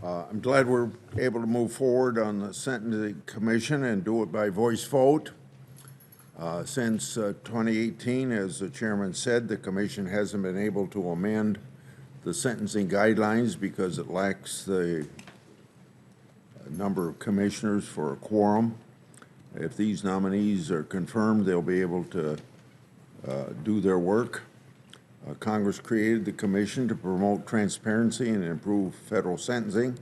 I'm glad we're able to move forward on the Sentencing Commission and do it by voice vote. Since 2018, as the chairman said, the commission hasn't been able to amend the sentencing guidelines because it lacks the number of commissioners for a quorum. If these nominees are confirmed, they'll be able to do their work. Congress created the commission to promote transparency and improve federal sentencing.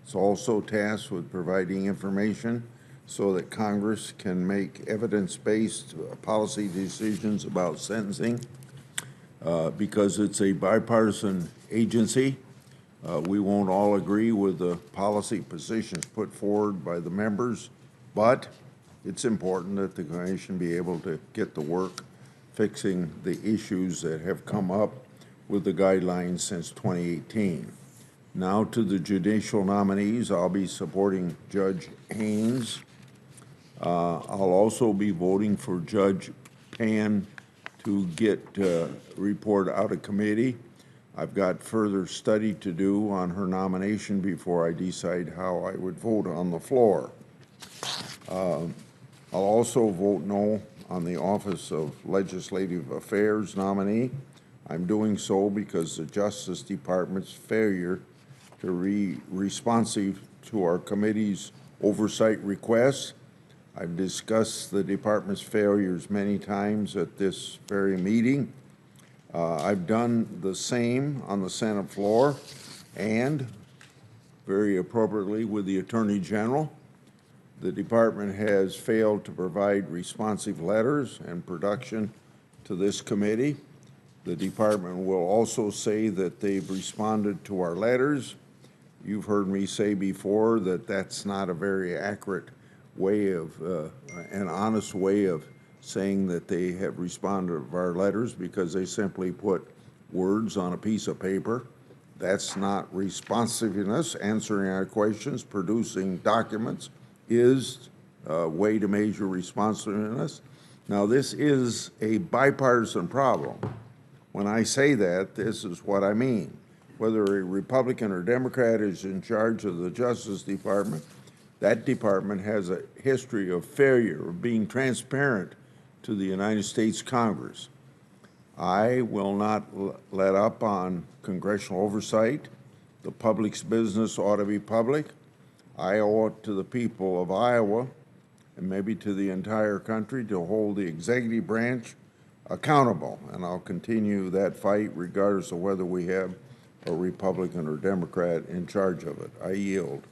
It's also tasked with providing information so that Congress can make evidence-based policy decisions about sentencing. Because it's a bipartisan agency, we won't all agree with the policy positions put forward by the members, but it's important that the commission be able to get to work fixing the issues that have come up with the guidelines since 2018. Now to the judicial nominees. I'll be supporting Judge Haynes. I'll also be voting for Judge Pan to get report out of committee. I've got further study to do on her nomination before I decide how I would vote on the floor. I'll also vote no on the Office of Legislative Affairs nominee. I'm doing so because the Justice Department's failure to be responsive to our committee's oversight requests. I've discussed the department's failures many times at this very meeting. I've done the same on the Senate floor and very appropriately with the Attorney General. The department has failed to provide responsive letters and production to this committee. The department will also say that they've responded to our letters. You've heard me say before that that's not a very accurate way of, an honest way of saying that they have responded to our letters, because they simply put words on a piece of paper. That's not responsiveness. Answering our questions, producing documents is a way to measure responsiveness. Now, this is a bipartisan problem. When I say that, this is what I mean. Whether a Republican or Democrat is in charge of the Justice Department, that department has a history of failure of being transparent to the United States Congress. I will not let up on congressional oversight. The public's business ought to be public. I owe it to the people of Iowa and maybe to the entire country to hold the executive branch accountable, and I'll continue that fight regardless of whether we have a Republican or Democrat in charge of it. I yield.